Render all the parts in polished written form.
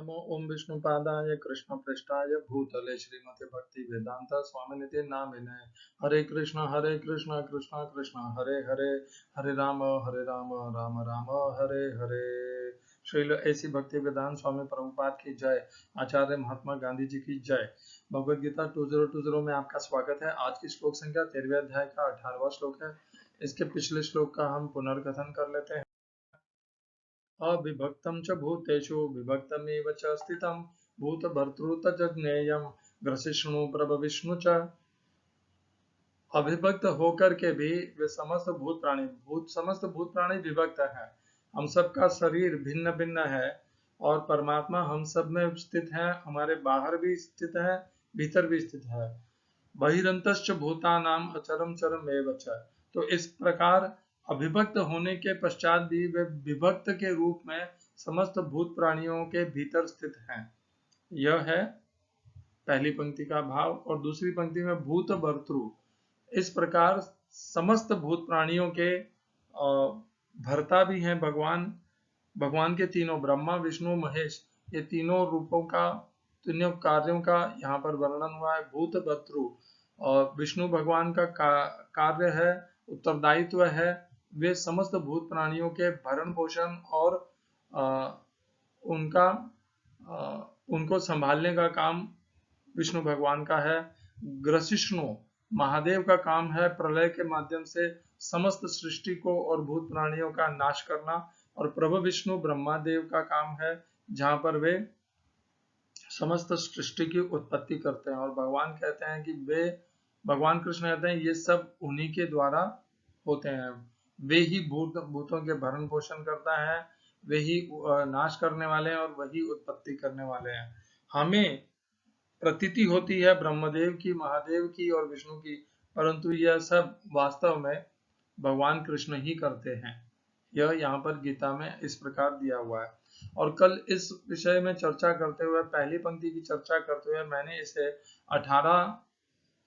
नमो ओम विष्णुपादाय कृष्णपृष्ठाय भूतले श्रीमते भक्ति वेदांता स्वामिनिते नामिने। हरे कृष्ण कृष्ण कृष्ण हरे हरे, हरे राम राम राम हरे हरे। श्रील ऐसी भक्ति वेदांत स्वामी प्रभुपाद की जय, आचार्य महात्मा गांधी जी की जय। भगवद गीता 2020 में आपका स्वागत है। आज की श्लोक संख्या 13वें अध्याय का 18वां श्लोक है। इसके पिछले श्लोक का हम पुनर्कथन कर लेते हैं। अविभक्तं च भूतेषु विभक्तमेव च स्थितं भूतभर्तृ च ज्ञेयं ग्रसिष्णु प्रभविष्णु च। अविभक्त होकर के भी वे समस्त भूत प्राणी विभक्त है। हम सबका शरीर भिन्न भिन्न है और परमात्मा हम सब में स्थित है, हमारे बाहर भी स्थित है, भीतर भी स्थित है। बहिरंतश्च भूतानाम अचरम चरमेव च। तो इस प्रकार अविभक्त होने के पश्चात भी वे विभक्त के रूप में समस्त भूत प्राणियों के भीतर स्थित हैं। यह है पहली पंक्ति का भाव। और दूसरी पंक्ति में भूत भर्तृ, इस प्रकार समस्त भूत प्राणियों के भर्ता भी हैं भगवान के तीनों ब्रह्मा विष्णु महेश, ये तीनों रूपों का, तीनों कार्यों का यहाँ पर वर्णन हुआ है। भूत भर्तृ और विष्णु भगवान का कार्य है, उत्तरदायित्व है, वे समस्त भूत प्राणियों के भरण पोषण और उनको संभालने का काम विष्णु भगवान का है। ग्रसिष्णु महादेव का काम है प्रलय के माध्यम से समस्त सृष्टि को और भूत प्राणियों का नाश करना। और प्रभु विष्णु ब्रह्मा देव का काम है जहां पर वे समस्त सृष्टि की उत्पत्ति करते हैं। और भगवान कहते हैं कि भगवान कृष्ण कहते हैं ये सब उन्हीं के द्वारा होते हैं। वे ही भूतों के भरण पोषण करता है, वे ही नाश करने वाले हैं और वही उत्पत्ति करने वाले हैं। हमें प्रतीति होती है ब्रह्मदेव की, महादेव की और विष्णु की, परंतु यह सब वास्तव में भगवान कृष्ण ही करते हैं। यह यहाँ पर गीता में इस प्रकार दिया हुआ है। और कल इस विषय में चर्चा करते हुए, पहली पंक्ति की चर्चा करते हुए मैंने इसे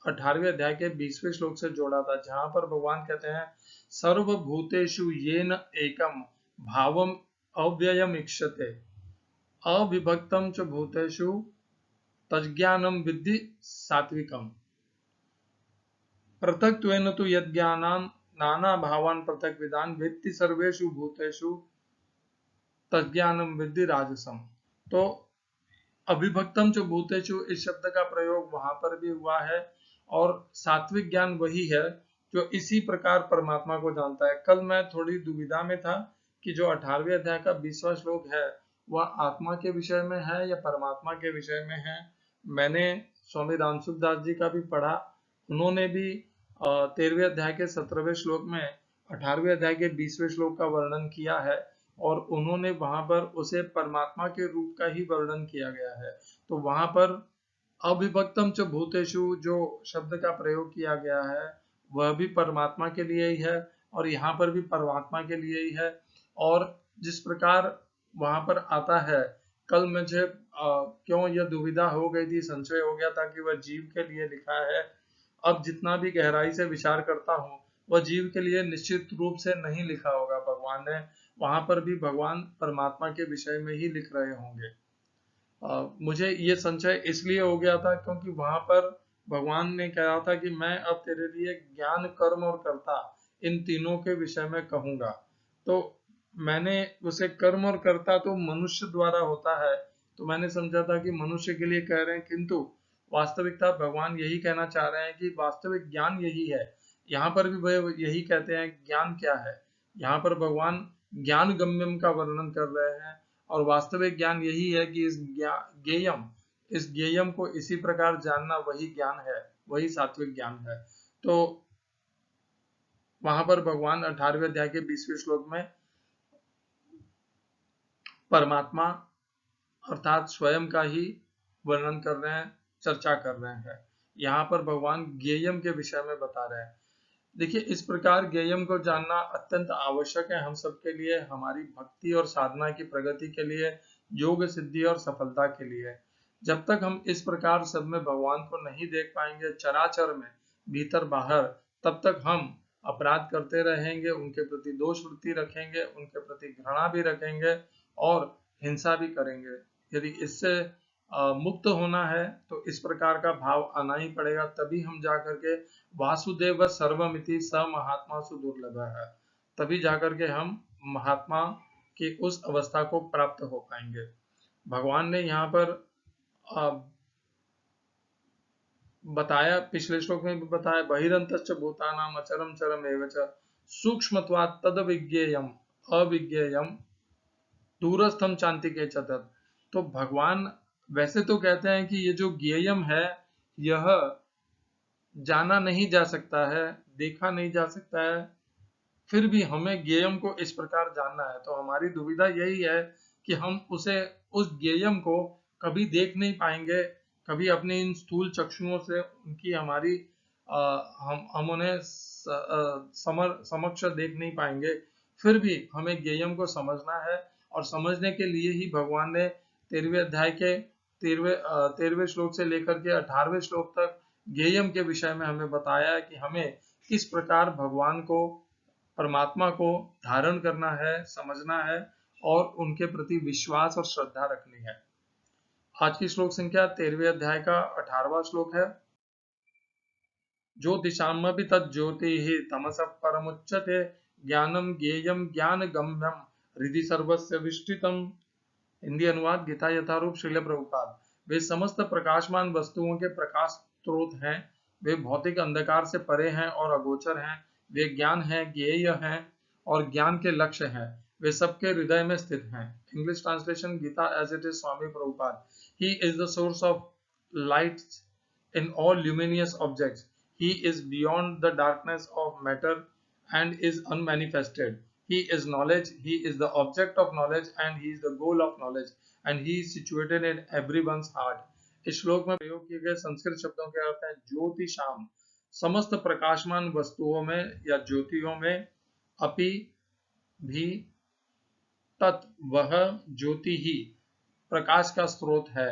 18वें अध्याय के 20वें श्लोक से जोड़ा था, जहां पर भगवान कहते हैं सर्वभूतेषु येन एकम भावम अव्ययम इक्षते अविभक्तम च भूतेषु तज्ज्ञानम विद्धि सात्विकम। पृथक्त्वेन तु यज्ञानान् नाना भावान् पृथक विदान वेत्ति सर्वेषु भूतेषु तज्ज्ञानम विद्धि राजसम। तो अविभक्तम च भूतेषु इस शब्द का प्रयोग वहां पर भी हुआ है। और सात्विक ज्ञान वही है जो इसी प्रकार परमात्मा को जानता है। कल मैं थोड़ी दुविधा में था कि जो 18वें अध्याय का 20वां श्लोक है वह आत्मा के विषय में है या परमात्मा के विषय में है। मैंने स्वामी रामसुख दास जी का भी पढ़ा, उन्होंने भी 13वें अध्याय के 17वें श्लोक में 18वें अध्याय के 20वें श्लोक का वर्णन किया है और उन्होंने वहां पर उसे परमात्मा के रूप का ही वर्णन किया गया है। तो वहां पर अविभक्तम च भूतेषु जो शब्द का प्रयोग किया गया है वह भी परमात्मा के लिए ही है और यहाँ पर भी परमात्मा के लिए ही है। और जिस प्रकार वहां पर आता है, कल मुझे क्यों यह दुविधा हो गई थी, संशय हो गया था कि वह जीव के लिए लिखा है। अब जितना भी गहराई से विचार करता हूँ, वह जीव के लिए निश्चित रूप से नहीं लिखा होगा भगवान ने, वहां पर भी भगवान परमात्मा के विषय में ही लिख रहे होंगे। मुझे ये संशय इसलिए हो गया था क्योंकि वहां पर भगवान ने कहा था कि मैं अब तेरे लिए ज्ञान कर्म और कर्ता इन तीनों के विषय में कहूंगा। तो मैंने उसे कर्म और कर्ता तो मनुष्य द्वारा होता है, तो मैंने समझा था कि मनुष्य के लिए कह रहे हैं, किंतु वास्तविकता भगवान यही कहना चाह रहे हैं कि वास्तविक ज्ञान यही है। यहाँ पर भी वह यही कहते हैं ज्ञान क्या है। यहाँ पर भगवान ज्ञान गम्यम का वर्णन कर रहे हैं और वास्तविक ज्ञान यही है कि इस ज्ञेयम को इसी प्रकार जानना वही ज्ञान है, वही सात्विक ज्ञान है। तो वहां पर भगवान 18वें अध्याय के 20वें श्लोक में परमात्मा अर्थात स्वयं का ही वर्णन कर रहे हैं, चर्चा कर रहे हैं। यहाँ पर भगवान ज्ञेयम के विषय में बता रहे हैं। देखिए, इस प्रकार ज्ञेयम को जानना अत्यंत आवश्यक है हम सबके लिए, हमारी भक्ति और साधना की प्रगति के लिए, योग सिद्धि और सफलता के लिए। जब तक हम इस प्रकार सब में भगवान को नहीं देख पाएंगे, चराचर में भीतर बाहर, तब तक हम अपराध करते रहेंगे, उनके प्रति दोष वृत्ति रखेंगे, उनके प्रति घृणा भी रखेंगे और हिंसा भी करेंगे। यदि इससे मुक्त होना है तो इस प्रकार का भाव आना ही पड़ेगा, तभी हम जा करके वासुदेव सर्वमिति स महात्मा सुदुर्लभ है, तभी जाकर के हम महात्मा की उस अवस्था को प्राप्त हो पाएंगे। भगवान ने यहाँ पर बताया, पिछले श्लोक में भी बताया, बहिरंतश्च भूतानाम अचरम चरम एव च सूक्ष्मत्वात् तद विज्ञेयम अविज्ञेयम दूरस्थम चांति के चतत। तो भगवान वैसे तो कहते हैं कि ये जो ज्ञेयम है यह जाना नहीं जा सकता है, देखा नहीं जा सकता है, फिर भी हमें ज्ञेयम को इस प्रकार जानना है। तो हमारी दुविधा यही है कि हम उस ज्ञेयम को कभी देख नहीं पाएंगे, कभी अपने इन स्थूल चक्षुओं से उनकी हमारी हम उन्हें समक्ष देख नहीं पाएंगे, फिर भी हमें ज्ञेयम को समझना है। और समझने के लिए ही भगवान ने 13वें अध्याय के 13वें श्लोक से लेकर के 18वें श्लोक तक ज्ञेयम के विषय में हमें बताया है कि हमें किस प्रकार भगवान को, परमात्मा को धारण करना है, समझना है और उनके प्रति विश्वास और श्रद्धा रखनी है। आज की श्लोक संख्या 13वें अध्याय का 18वां श्लोक है। ज्योतिषामपि तज्ज्योतिः तमसः परमुच्यते ज्ञानम ज्ञेयम ज्ञान गम्यम हृदि सर्वस्य विष्ठितम्। हिंदी अनुवाद गीता यथारूप श्रील प्रभुपाद। वे समस्त प्रकाशमान वस्तुओं के प्रकाश स्रोत हैं, वे भौतिक अंधकार से परे हैं और अगोचर हैं, वे ज्ञान है, ज्ञेय हैं और ज्ञान के लक्ष्य हैं, वे सबके हृदय में स्थित हैं। English translation Gita as it is Swami Prabhupada. He is the source of light in all luminous objects. He is beyond the darkness of matter and is unmanifested. He is knowledge, he is the object of knowledge and he is the goal of knowledge and he is situated in everyone's heart. इस श्लोक में प्रयोग किए गए संस्कृत शब्दों के अर्थ है ज्योतिषाम, समस्त प्रकाशमान वस्तुओं में या ज्योतियों में, अपि भी, तत् वह ज्योति ही प्रकाश का स्रोत है,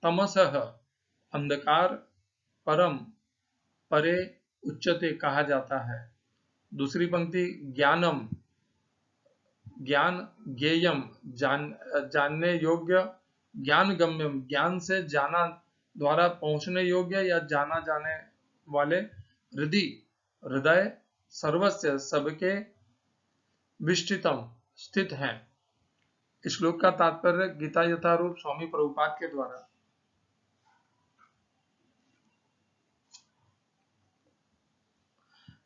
तमसः अंधकार, परम परे, उच्चते कहा जाता है। दूसरी पंक्ति ज्ञानम, ज्ञान, ज्ञेयम जानने योग्य, ज्ञान गम्यम ज्ञान से जाना द्वारा पहुंचने योग्य या जाना जाने वाले, हृदय सर्वस्य सबके विष्ठितम स्थित है। इस श्लोक का तात्पर्य गीता यथारूप स्वामी प्रभुपाद के द्वारा।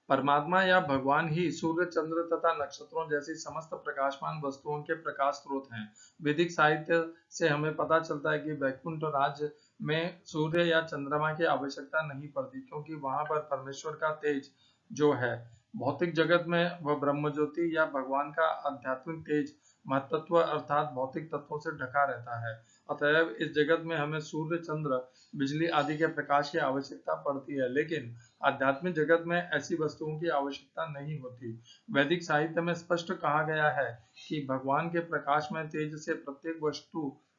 परमात्मा या भगवान ही सूर्य, चंद्र तथा नक्षत्रों जैसी समस्त प्रकाशमान वस्तुओं के प्रकाश स्रोत हैं। वैदिक साहित्य से हमें पता चलता है कि वैकुंठ राज्य में सूर्य या चंद्रमा की आवश्यकता नहीं पड़ती, क्योंकि वहां पर परमेश्वर का तेज जो है, भौतिक जगत में वह ब्रह्म ज्योति या भगवान का आध्यात्मिक तेज महत्त्व अर्थात भौतिक तत्वों से ढका रहता है। अतएव इस जगत में हमें सूर्य, चंद्र, बिजली आदि के प्रकाश की आवश्यकता पड़ती है, लेकिन आध्यात्मिक जगत में ऐसी वस्तुओं की आवश्यकता नहीं होती। वैदिक साहित्य में स्पष्ट कहा गया है कि भगवान के प्रकाश में तेज से प्रत्येक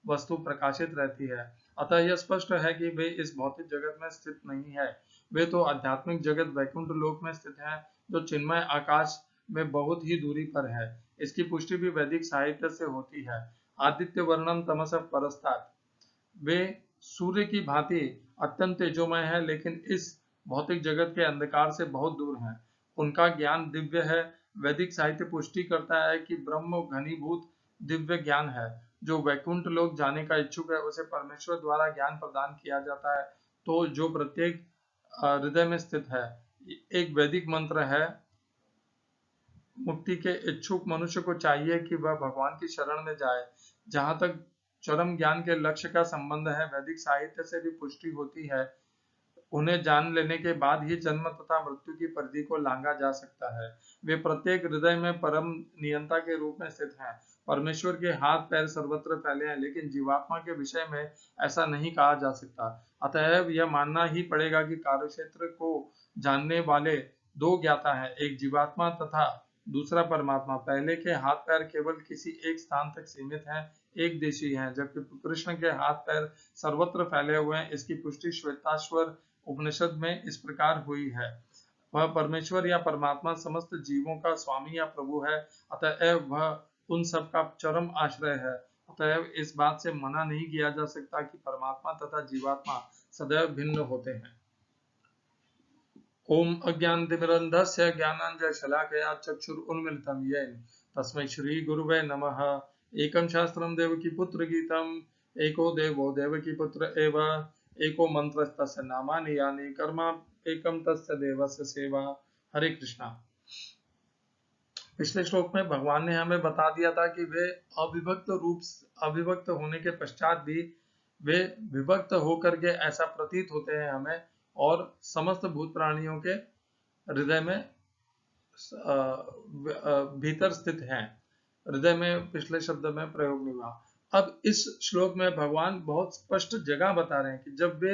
वस्तु प्रकाशित रहती है। अतः यह स्पष्ट है कि वे इस भौतिक जगत में स्थित नहीं है, वे तो आध्यात्मिक जगत वैकुंठ लोक में स्थित है, जो चिन्मय आकाश में बहुत ही दूरी पर है। इसकी पुष्टि भी वैदिक साहित्य से होती है। आदित्य वर्णम तमस परस्तात्, वे सूर्य की भांति अत्यंत तेजोमय है, लेकिन इस भौतिक जगत के अंधकार से बहुत दूर हैं। उनका ज्ञान दिव्य है। वैदिक साहित्य पुष्टि करता है कि ब्रह्म घनीभूत दिव्य ज्ञान है। जो वैकुंठ लोक जाने का इच्छुक है उसे परमेश्वर द्वारा ज्ञान प्रदान किया जाता है, तो जो प्रत्येक हृदय में स्थित है। एक वैदिक मंत्र है, मुक्ति के इच्छुक मनुष्य को चाहिए कि वह भगवान की शरण में जाए। जहां तक चरम ज्ञान के लक्ष्य का संबंध है, वैदिक साहित्य से भी पुष्टि होती है। उन्हें जान लेने के बाद ही जन्म तथा मृत्यु की परिधि को लांघा जा सकता है। वे प्रत्येक हृदय में परम नियंता के रूप में स्थित हैं। परमेश्वर के हाथ पैर सर्वत्र फैले हैं, लेकिन जीवात्मा के विषय में ऐसा नहीं कहा जा सकता। अतएव यह मानना ही पड़ेगा कि कार्यक्षेत्र को जानने वाले दो ज्ञाता हैं, एक जीवात्मा तथा दूसरा परमात्मा। पहले के हाथ पैर केवल किसी एक स्थान तक सीमित हैं, एक देशी हैं, जबकि कृष्ण के हाथ पैर सर्वत्र फैले हुए हैं। इसकी पुष्टि श्वेताश्वर उपनिषद में इस प्रकार हुई है। वह परमेश्वर या परमात्मा समस्त जीवों का स्वामी या प्रभु है, अतएव वह उन सब का चरम आश्रय है। अतएव इस बात से मना नहीं किया जा सकता कि परमात्मा तथा जीवात्मा सदैव भिन्न होते हैं। ओम अज्ञानतिमिरन्धस्य ज्ञानाञ्जनशलाकया चक्षुरुन्मीलितं येन तस्मै श्री गुरुवे नमः। एकं शास्त्रं देवकीपुत्र गीतम् एको देवो देवकीपुत्र एव एको मंत्रस्तस्य नामानि यानि कर्मा एकम तस्य देवस्य सेवा। हरे कृष्णा। पिछले श्लोक में भगवान ने हमें बता दिया था कि वे अविभक्त होने के पश्चात भी वे विभक्त होकर के ऐसा प्रतीत होते हैं हमें, और समस्त भूत प्राणियों के हृदय में भीतर स्थित हैं। हृदय में पिछले शब्द में प्रयोग नहीं हुआ। अब इस श्लोक में भगवान बहुत स्पष्ट जगह बता रहे हैं कि जब वे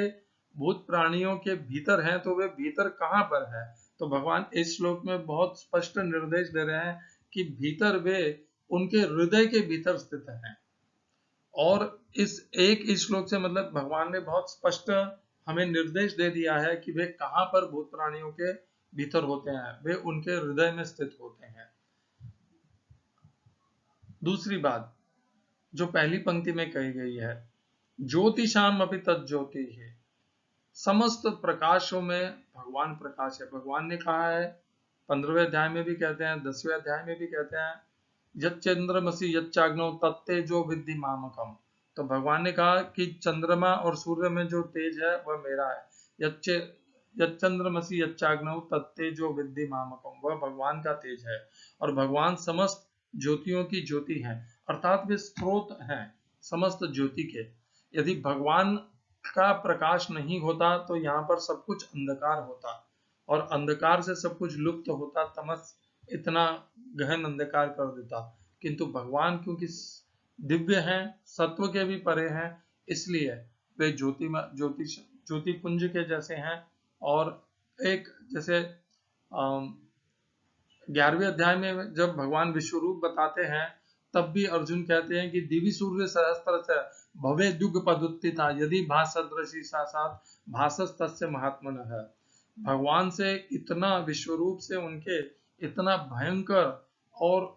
भूत प्राणियों के भीतर हैं तो वे भीतर कहाँ पर है। तो भगवान इस श्लोक में बहुत स्पष्ट निर्देश दे रहे हैं कि भीतर वे उनके हृदय के भीतर स्थित हैं। और इस श्लोक से मतलब भगवान ने बहुत स्पष्ट हमें निर्देश दे दिया है कि वे कहाँ पर भूत प्राणियों के भीतर होते हैं, वे उनके हृदय में स्थित होते हैं। दूसरी बात जो पहली पंक्ति में कही गई है, ज्योतिषाम अपि तज्ज्योति है, समस्त प्रकाशों में भगवान प्रकाश है। भगवान ने कहा है 15वें अध्याय में भी कहते हैं, 10वें अध्याय में भी कहते हैं, यच्चंद्रमसि यच्चाग्नौ तत्तेजो विद्धि मामकम। तो भगवान ने कहा कि चंद्रमा और सूर्य में जो तेज है वह मेरा है। यच्चंद्रमसि यच्चाग्नौ तत्तेजो विद्धि मामकम, वह भगवान का तेज है। और भगवान समस्त ज्योतियों की ज्योति है, अर्थात वे स्रोत हैं समस्त ज्योति के। यदि भगवान का प्रकाश नहीं होता तो यहाँ पर सब कुछ अंधकार होता, और अंधकार से सब कुछ लुप्त होता, तमस इतना गहन अंधकार कर देता। किंतु भगवान क्योंकि दिव्य हैं, सत्व के भी परे हैं, इसलिए वे ज्योति पुंज के जैसे हैं। और एक जैसे 11वें अध्याय में जब भगवान विश्वरूप बताते हैं तब भी अर्जुन कहते हैं कि दिवि सूर्य सहस्त्र से भवे दुग पदुत्थिता यदि भासदृशी साक्षात भासस्तस्य महात्मनः है। भगवान से इतना विश्वरूप से उनके इतना भयंकर और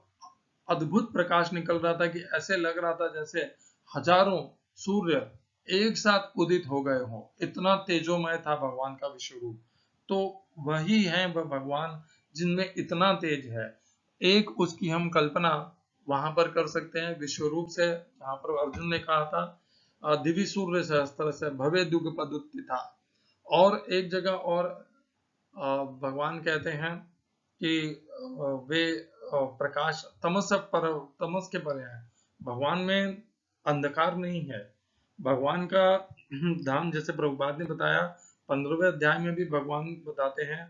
अद्भुत प्रकाश निकल रहा था कि ऐसे लग रहा था जैसे हजारों सूर्य एक साथ उदित हो गए हों, इतना तेजोमय था भगवान का विश्वरूप। तो वही है वह भगवान जिनमें इतना तेज है। एक उसकी हम कल्पना वहां पर कर सकते हैं विश्वरूप से, जहां पर अर्जुन ने कहा था दिवि सूर्य सहस्त्र से भवे दुग पदुत्थिता। और एक जगह और भगवान कहते हैं कि वे प्रकाश तमस के परे हैं। भगवान में अंधकार नहीं है। भगवान का धाम, जैसे प्रभुपाद ने बताया 15वें अध्याय में भी भगवान बताते हैं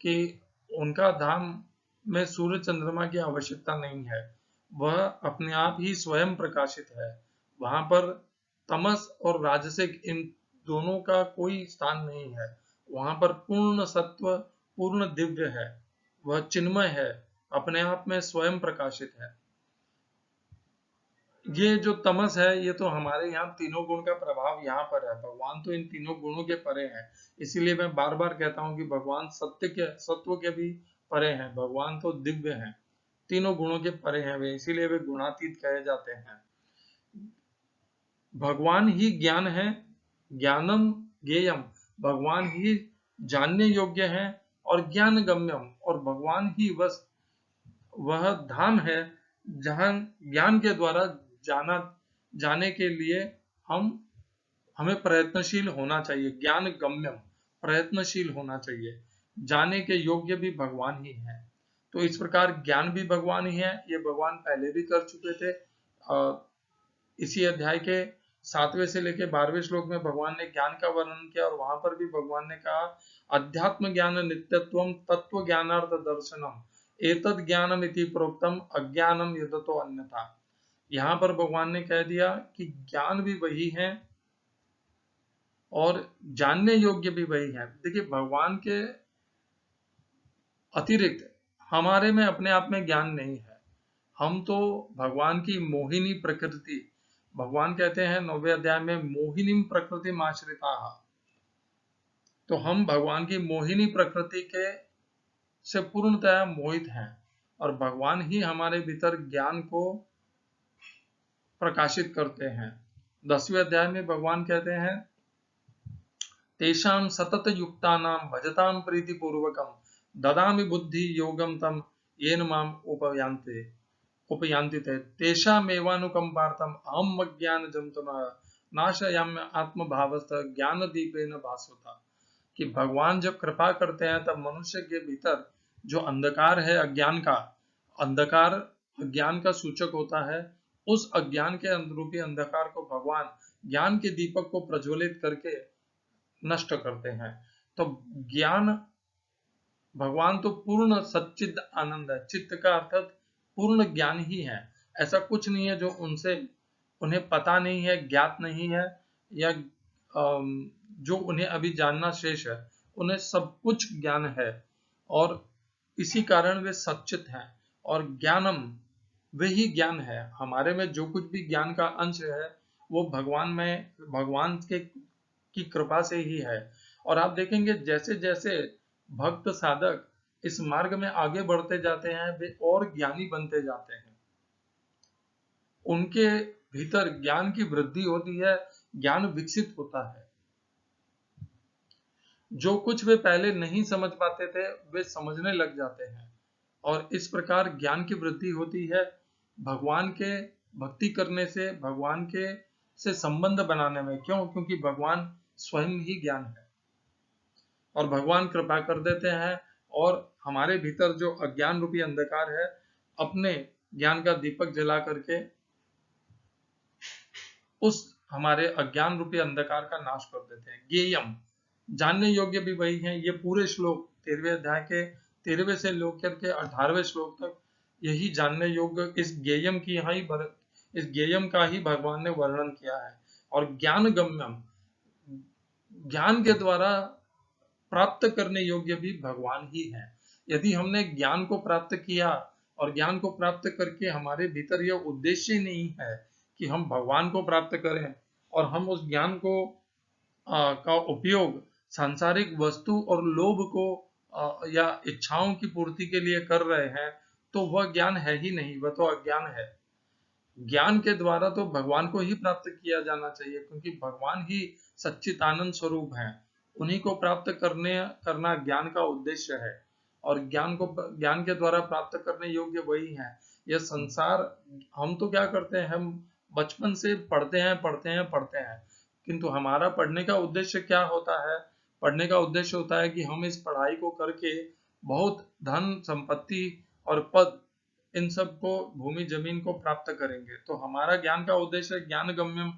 कि उनका धाम में सूर्य चंद्रमा की आवश्यकता नहीं है, वह अपने आप ही स्वयं प्रकाशित है। वहां पर तमस और राजसिक इन दोनों का कोई स्थान नहीं है। वहां पर पूर्ण सत्व, पूर्ण दिव्य है, वह चिन्मय है, अपने आप में स्वयं प्रकाशित है। ये जो तमस है ये तो हमारे यहाँ तीनों गुण का प्रभाव यहाँ पर है। भगवान तो इन तीनों गुणों के परे हैं, इसीलिए मैं बार बार कहता हूँ कि भगवान सत्व के भी परे हैं। भगवान तो दिव्य हैं, तीनों गुणों के परे हैं वे, इसीलिए वे गुणातीत कहे जाते हैं। भगवान ही ज्ञान है, ज्ञानम ज्ञेयम, भगवान ही जानने योग्य है और ज्ञान गम्यम, और भगवान ही वह धाम है जहां ज्ञान के द्वारा जाने के लिए हमें प्रयत्नशील होना चाहिए। ज्ञान गम्यम, प्रयत्नशील होना चाहिए। जाने के योग्य भी भगवान ही है। तो इस प्रकार ज्ञान भी भगवान ही है। ये भगवान पहले भी कर चुके थे। इसी अध्याय के 7वें से लेकर 12वें श्लोक में भगवान ने ज्ञान का वर्णन किया, और वहां पर भी भगवान ने कहा अध्यात्म ज्ञान नित्यत्वम तत्व ज्ञानार्थ दर्शनम एतद ज्ञानम इति प्रोक्तम अज्ञानम यदतो अन्यथा। यहाँ पर भगवान ने कह दिया कि ज्ञान भी वही है और जानने योग्य भी वही है। देखिए, भगवान के अतिरिक्त हमारे में अपने आप में ज्ञान नहीं है। हम तो भगवान की मोहिनी प्रकृति, भगवान कहते हैं 9वें अध्याय में मोहिनी प्रकृति आश्रिता, तो हम भगवान की मोहिनी प्रकृति के से पूर्णतः मोहित हैं, और भगवान ही हमारे भीतर ज्ञान को प्रकाशित करते हैं। 10वें अध्याय में भगवान कहते हैं, तेषां सतत युक्तानां भजतां प्रीतिपूर्वकं ददामि बुद्धि योगम तम येन माम उपयांति ते तेषामेवानुकंपार्थम अहम अज्ञान जंतुना नाशयाम्य आत्मभावस्त ज्ञान दीपेन भास्वता। कि भगवान जब कृपा करते हैं तब मनुष्य के भीतर जो अंधकार है अज्ञान का, अंधकार अज्ञान का सूचक होता है, उस अज्ञान के अनुरूपी अंधकार को भगवान ज्ञान के दीपक को प्रज्वलित करके नष्ट करते हैं। तो ज्ञान, भगवान तो पूर्ण सच्चिद आनंद है, चित्त का अर्थात पूर्ण ज्ञान ही है। ऐसा कुछ नहीं है जो उन्हें पता नहीं है, ज्ञात नहीं है, या जो उन्हें अभी जानना शेष है। उन्हें सब कुछ ज्ञान है और इसी कारण वे सच्चित हैं। और ज्ञानम, वही ज्ञान है। हमारे में जो कुछ भी ज्ञान का अंश है वो भगवान के की कृपा से ही है। और आप देखेंगे जैसे जैसे भक्त साधक इस मार्ग में आगे बढ़ते जाते हैं वे और ज्ञानी बनते जाते हैं, उनके भीतर ज्ञान की वृद्धि होती है, ज्ञान विकसित होता है। जो कुछ वे पहले नहीं समझ पाते थे वे समझने लग जाते हैं और इस प्रकार ज्ञान की वृद्धि होती है। भगवान के भक्ति करने से, भगवान के से संबंध बनाने में। क्यों? क्योंकि भगवान स्वयं ही ज्ञान है और भगवान कृपा कर देते हैं और हमारे भीतर जो अज्ञान रूपी अंधकार है अपने ज्ञान का दीपक जला करके उस हमारे अज्ञान रूपी अंधकार का नाश कर देते हैं। ज्ञेयम, जानने योग्य भी वही है। ये पूरे श्लोक 13वें अध्याय के 13वें से लेकर के 18वें श्लोक तक यही जानने योग्य इस ज्ञेयम का ही भगवान ने वर्णन किया है। और ज्ञान गम्यम, ज्ञान के द्वारा प्राप्त करने योग्य भी भगवान ही है। यदि हमने ज्ञान को प्राप्त किया और ज्ञान को प्राप्त करके हमारे भीतर यह उद्देश्य नहीं है कि हम भगवान को प्राप्त करें और हम उस ज्ञान को का उपयोग सांसारिक वस्तु और लोभ को या इच्छाओं की पूर्ति के लिए कर रहे हैं, तो वह ज्ञान है ही नहीं, वह तो अज्ञान है। ज्ञान के द्वारा तो भगवान को ही प्राप्त किया जाना चाहिए क्योंकि भगवान ही सच्चिदानंद स्वरूप हैं। उन्हीं को प्राप्त करना ज्ञान का उद्देश्य है और ज्ञान के द्वारा प्राप्त करने योग्य वही है। यह संसार, हम तो क्या करते हैं, हम बचपन से पढ़ते हैं, किंतु हमारा पढ़ने का उद्देश्य क्या होता है? पढ़ने का उद्देश्य होता है कि हम इस पढ़ाई को करके बहुत धन संपत्ति और पद, इन सब को, भूमि जमीन को प्राप्त करेंगे। तो हमारा ज्ञान का उद्देश्य ज्ञान गम्यम,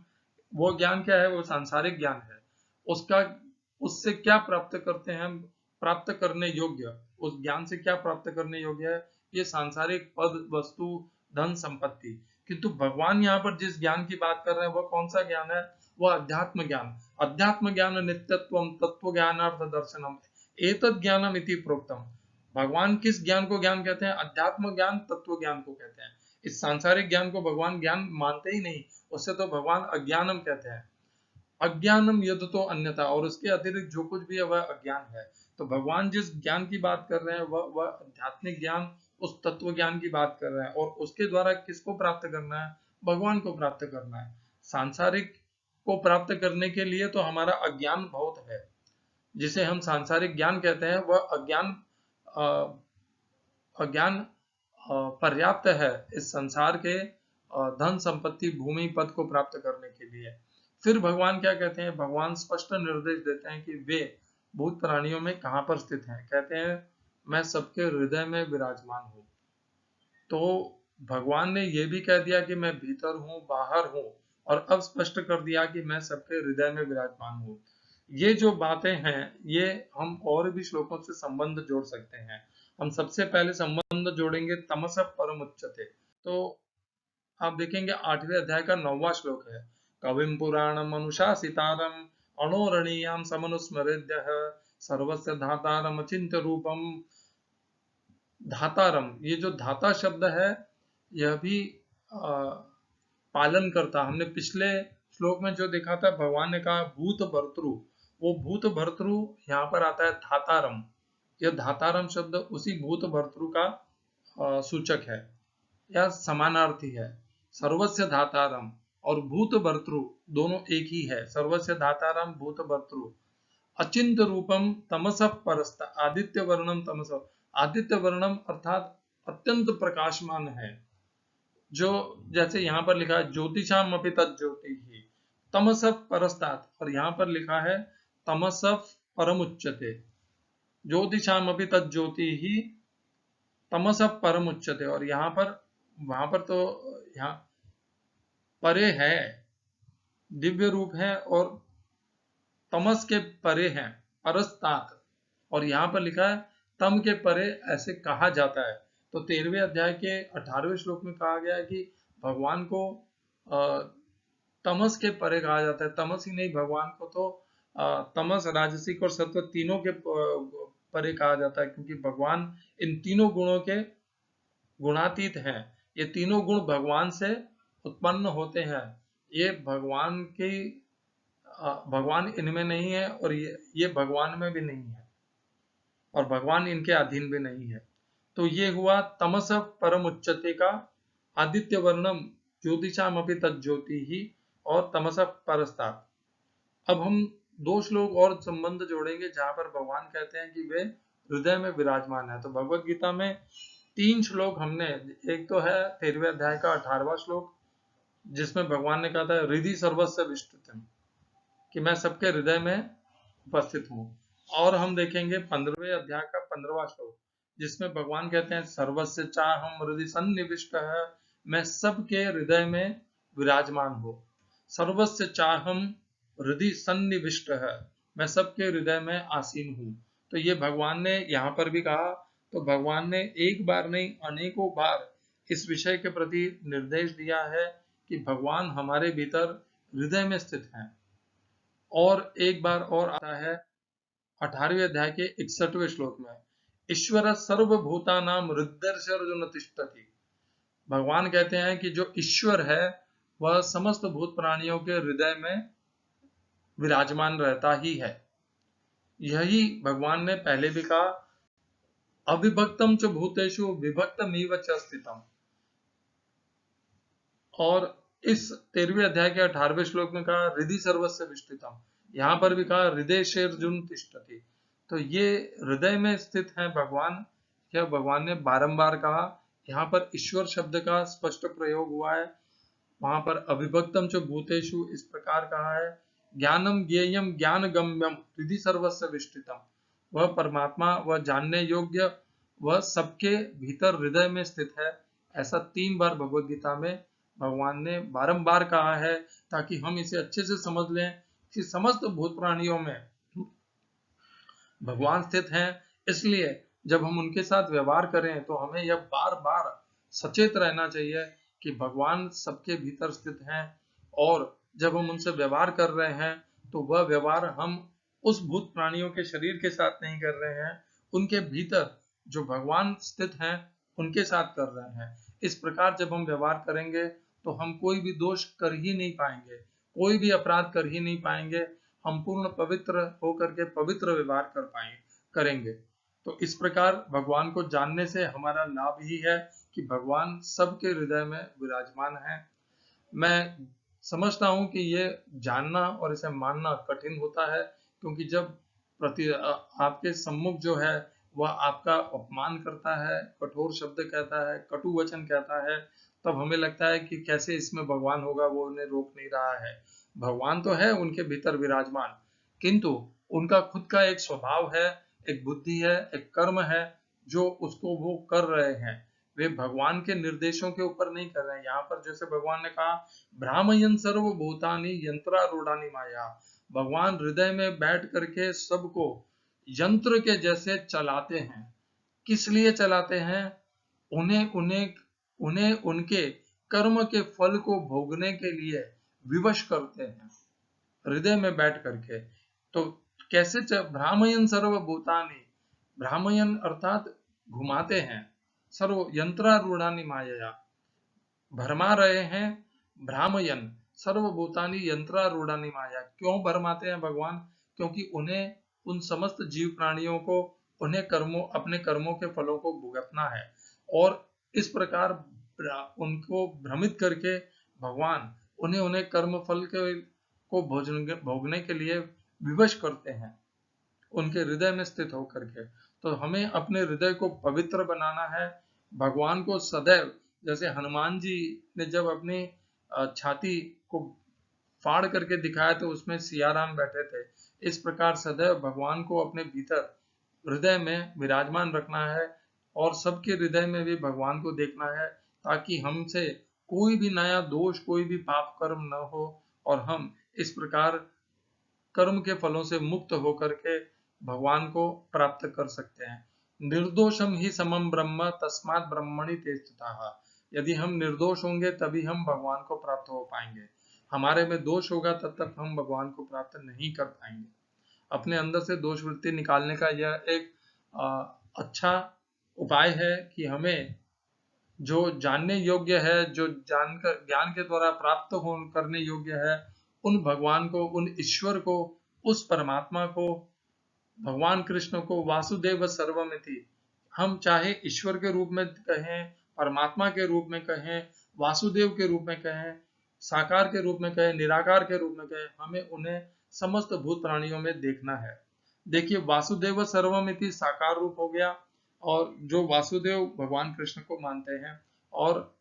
वो ज्ञान क्या है? वो सांसारिक ज्ञान है। उसका उससे क्या प्राप्त करते हैं हम? प्राप्त करने योग्य, उस ज्ञान से क्या प्राप्त करने योग्य है? ये सांसारिक पद, वस्तु, धन, संपत्ति। किंतु भगवान यहाँ पर जिस ज्ञान की बात कर रहे हैं वह कौन सा ज्ञान है? वह अध्यात्म ज्ञान। अध्यात्म ज्ञान नित्यत्वम तत्व ज्ञानार्थ दर्शनम एतद् ज्ञानम इति प्रोक्तम। भगवान किस ज्ञान को ज्ञान कहते हैं? अध्यात्म ज्ञान, तत्व ज्ञान को कहते हैं। इस सांसारिक ज्ञान को भगवान ज्ञान मानते ही नहीं, उससे तो भगवान अज्ञानम कहते हैं। अज्ञानम यद तो अन्यथा, और उसके अतिरिक्त जो कुछ भी है वह अज्ञान है। तो भगवान जिस ज्ञान की बात कर रहे हैं वह आध्यात्मिक ज्ञान, उस तत्व ज्ञान की बात कर रहे हैं। और उसके द्वारा किसको प्राप्त करना है? भगवान को प्राप्त करना है। सांसारिक को प्राप्त करने के लिए तो हमारा अज्ञान बहुत है, जिसे हम सांसारिक ज्ञान कहते हैं, वह अज्ञान पर्याप्त है इस संसार के धन संपत्ति भूमि पद को प्राप्त करने के लिए। फिर भगवान क्या कहते हैं? भगवान स्पष्ट निर्देश देते हैं कि वे भूत प्राणियों में कहां पर स्थित हैं। कहते हैं मैं सबके हृदय में विराजमान हूं। तो भगवान ने यह भी कह दिया कि मैं भीतर हूं, बाहर हूं, और अब स्पष्ट कर दिया कि मैं सबके हृदय में विराजमान हूं। ये जो बातें हैं ये हम और भी श्लोकों से संबंध जोड़ सकते हैं। हम सबसे पहले संबंध जोड़ेंगे तमस परमुच्यते। तो आप देखेंगे 8वें अध्याय का 9वां श्लोक है, कविम पुराणम अनुशासितारम अणोरणीयाम समनुस्मरेद्यः सर्वस्य धातारम अचिन्त्य रूपम। धातारम, ये जो धाता शब्द है यह भी पालन करता। हमने पिछले श्लोक में जो देखा था, भगवान ने कहा भूत भर्तृ, वो भूत भर्तृ यहाँ पर आता है धातारम। यह धातारम शब्द उसी भूत भर्तृ का सूचक है या समानार्थी है। सर्वस्य धातारम और भूत भर्तृ दोनों एक ही है। सर्वस्य धातारम भूत भर्तृ अचिंत रूपम तमस परस्त आदित्य वर्णम तमस, आदित्य वर्णम अर्थात अत्यंत प्रकाशमान है, जो जैसे यहाँ पर लिखा है ज्योतिषाम अपि तज्ज्योति ही तमस परस्तात्, और यहाँ पर लिखा है तमस परमुच्यते, ज्योतिषाम अपि तज्ज्योति ही तमस परमुच्यते, और यहाँ पर वहां पर तो यहाँ परे है, दिव्य रूप है और तमस के परे है परस्तात, और यहाँ पर लिखा है तम के परे ऐसे कहा जाता है। तो 13वें अध्याय के 18वें श्लोक में कहा गया है कि भगवान को तमस के परे कहा जाता है। तमस ही नहीं, भगवान को तो तमस, राजसिक और सत्व तीनों के परे कहा जाता है, क्योंकि भगवान इन तीनों गुणों के गुणातीत हैं। ये तीनों गुण भगवान से उत्पन्न होते हैं, ये भगवान की भगवान इनमें नहीं है और ये भगवान में भी नहीं है, और भगवान इनके अधीन भी नहीं है। तो ये हुआ तमस परम उच्चते का आदित्य वर्णम ज्योतिषाम अपि तज्ज्योति ही और तमस परस्ता। अब हम 2 श्लोक और संबंध जोड़ेंगे जहां पर भगवान कहते हैं कि वे हृदय में विराजमान है। तो भगवत गीता में 3 श्लोक हमने, एक तो है 13वें अध्याय का 18वां श्लोक जिसमें भगवान ने कहा था हृदय सर्वस्व विष्टुतम, कि मैं सबके हृदय में उपस्थित हूँ। और हम देखेंगे 15वें अध्याय का 15वां श्लोक जिसमें भगवान कहते हैं सर्वस्य चाहम हृदय सन्निविष्ट है, मैं सबके हृदय में विराजमान हूँ। सर्वस्य चाहम हृदय सन्निविष्ट है, मैं सबके हृदय में आसीन हूँ। तो ये भगवान ने यहाँ पर भी कहा। तो भगवान ने एक बार नहीं अनेकों बार इस विषय के प्रति निर्देश दिया है कि भगवान हमारे भीतर हृदय में स्थित हैं। और एक बार और आता है 18वें अध्याय के 61वें श्लोक में, ईश्वर सर्वभूतानाम हृदयर्षर्जुन तिष्ठति। भगवान कहते हैं कि जो ईश्वर है वह समस्त भूत प्राणियों के हृदय में विराजमान रहता ही है। यही भगवान ने पहले भी कहा, अविभक्तम च भूतेषु विभक्तमिव च स्थितम। और इस 13वें अध्याय के 18वें श्लोक में कहा हृदय सर्वस्य विष्टितम, यहाँ पर भी कहा हृदय शेर्जुन तिष्ठति। तो ये हृदय में स्थित है भगवान, यह भगवान ने बारंबार कहा। यहाँ पर ईश्वर शब्द का स्पष्ट प्रयोग हुआ है, वहां पर अविभक्तम च भूतेषु इस प्रकार कहा है, ज्ञानम ज्ञेयम ज्ञान गम्यम हृदय सर्वस्य विष्टितम, वह परमात्मा, वह जानने योग्य, वह सबके भीतर हृदय में स्थित है। ऐसा 3 बार भगवत गीता में भगवान ने बारंबार कहा है, ताकि हम इसे अच्छे से समझ लें कि समस्त भूत प्राणियों में भगवान स्थित हैं। इसलिए जब हम उनके साथ व्यवहार करें तो हमें यह बार बार सचेत रहना चाहिए कि भगवान सबके भीतर स्थित हैं, और जब हम उनसे व्यवहार कर रहे हैं तो वह व्यवहार हम उस भूत प्राणियों के शरीर के साथ नहीं कर रहे हैं, उनके भीतर जो भगवान स्थित हैं उनके साथ कर रहे हैं। इस प्रकार जब हम व्यवहार करेंगे तो हम कोई भी दोष कर ही नहीं पाएंगे, कोई भी अपराध कर ही नहीं पाएंगे, हम पूर्ण पवित्र होकर के पवित्र व्यवहार करेंगे। तो इस प्रकार भगवान को जानने से हमारा लाभ ही है कि भगवान सबके हृदय में विराजमान है। मैं समझता हूं कि ये जानना और इसे मानना कठिन होता है, क्योंकि जब आपके सम्मुख जो है वह आपका अपमान करता है, कठोर शब्द कहता है, कटु वचन कहता है, तब हमें लगता है कि कैसे इसमें भगवान होगा, वो उन्हें रोक नहीं रहा है। भगवान तो है उनके भीतर विराजमान, किंतु उनका खुद का एक स्वभाव है, एक बुद्धि है, एक कर्म है जो उसको वो कर रहे हैं। वे भगवान के निर्देशों के ऊपर नहीं कर रहे हैं। यहाँ पर जैसे भगवान ने कहा भ्रामयन् सर्वभूतानि यंत्रारूढ़ानि माया, भगवान हृदय में बैठ करके सबको यंत्र के जैसे चलाते हैं। किस लिए चलाते हैं? उन्हें उन्हें उन्हें उनके कर्म के फल को भोगने के लिए विवश करते हैं हृदय में बैठ करके। तो कैसे भ्रामयन् सर्वभूतानि, भ्रामयन् अर्थात घुमाते हैं, सर्व यंत्रारूढ़ानि मायया, भरमा रहे हैं, भ्रामयन् सर्वभूतानि यंत्रारूढ़ानि माया। क्यों भरमाते हैं भगवान? क्योंकि उन्हें उन समस्त जीव प्राणियों को उन्हें अपने कर्मों के फलों को भुगतना है, और इस प्रकार उनको भ्रमित करके भगवान उन्हें कर्म फल को भोगने के लिए विवश करते हैं, उनके हृदय में स्थित होकर के। तो हमें अपने हृदय को पवित्र बनाना है, भगवान को सदैव, जैसे हनुमान जी ने जब अपनी छाती को फाड़ करके दिखाया तो उसमें सियाराम बैठे थे, इस प्रकार सदैव भगवान को अपने भीतर हृदय में विराजमान रखना है और सबके हृदय में भी भगवान को देखना है, ताकि हमसे कोई भी नया दोष, कोई भी पाप कर्म न हो और हम इस प्रकार कर्म के फलों से मुक्त होकर के भगवान को प्राप्त कर सकते हैं। निर्दोषम ही समम ब्रह्म तस्मात् ब्रह्मणि ते स्थिताः। यदि हम निर्दोष होंगे तभी हम भगवान को प्राप्त हो पाएंगे, हमारे में दोष होगा तब तक हम भगवान को प्राप्त नहीं कर पाएंगे। अपने अंदर से दोष वृत्ति निकालने का यह एक अच्छा उपाय है कि हमें जो जानने योग्य है, जो जानकर ज्ञान के द्वारा प्राप्त हो करने योग्य है, उन भगवान को, उन ईश्वर को, उस परमात्मा को, भगवान कृष्ण को वासुदेव सर्वमिति, हम चाहे ईश्वर के रूप में कहें, परमात्मा के रूप में कहें, वासुदेव के रूप में कहें, साकार के रूप में कहें, निराकार के रूप में कहें, हमें उन्हें समस्त भूत प्राणियों में देखना है। देखिए, वासुदेव सर्वमिति साकार रूप हो गया, और जो वासुदेव भगवान कृष्ण को मानते हैं, और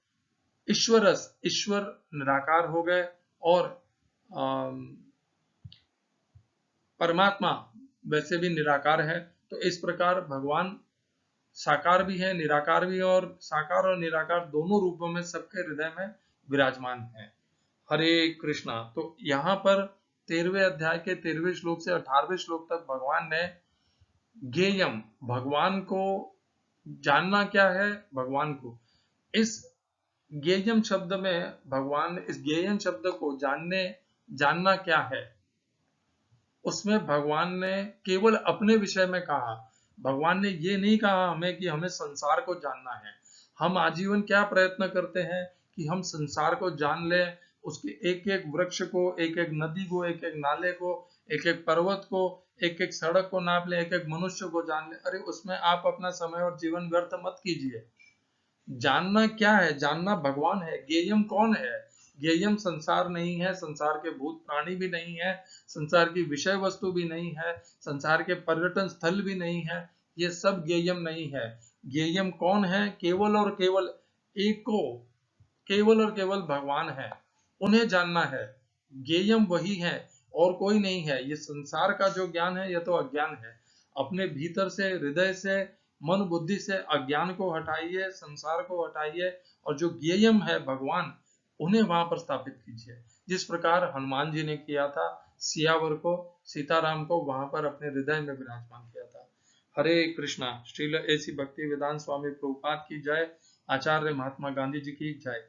ईश्वर निराकार हो गए, और परमात्मा वैसे भी निराकार है। तो इस प्रकार भगवान साकार भी है, निराकार भी है, और साकार और निराकार दोनों रूपों में सबके हृदय में विराजमान है। हरे कृष्णा। तो यहाँ पर 13वें अध्याय के 13वें श्लोक से 18वें श्लोक तक भगवान ने ज्ञेयम, भगवान को जानना क्या है, भगवान को, इस ज्ञेयम शब्द में भगवान, इस ज्ञेयम शब्द को जानना क्या है, उसमें भगवान ने केवल अपने विषय में कहा। भगवान ने ये नहीं कहा हमें कि हमें संसार को जानना है। हम आजीवन क्या प्रयत्न करते हैं कि हम संसार को जान लें, उसके एक एक वृक्ष को, एक एक नदी को, एक एक नाले को, एक एक पर्वत को, एक एक सड़क को नाप ले, एक एक मनुष्य को जान ले। अरे उसमें आप अपना समय और जीवन व्यर्थ मत कीजिए। जानना क्या है? जानना भगवान है। ज्ञेयम कौन है? ज्ञेयम संसार नहीं है, संसार के भूत प्राणी भी नहीं है, संसार की विषय वस्तु भी नहीं है, संसार के पर्यटन स्थल भी नहीं है, ये सब ज्ञेयम नहीं है। ज्ञेयम कौन है? केवल और केवल एक को, केवल और केवल भगवान है, उन्हें जानना है। ज्ञेयम वही है और कोई नहीं है। ये संसार का जो ज्ञान है, यह तो अज्ञान है। अपने भीतर से, हृदय से, मन बुद्धि से अज्ञान को हटाइए, संसार को हटाइए, और जो ज्ञेयम है भगवान, उन्हें वहां पर स्थापित कीजिए। जिस प्रकार हनुमान जी ने किया था, सियावर को, सीताराम को वहां पर अपने हृदय में विराजमान किया था। हरे कृष्णा। श्रील ऐसी भक्ति वेदांत स्वामी प्रभुपाद की जय। आचार्य महात्मा गांधी जी की जय।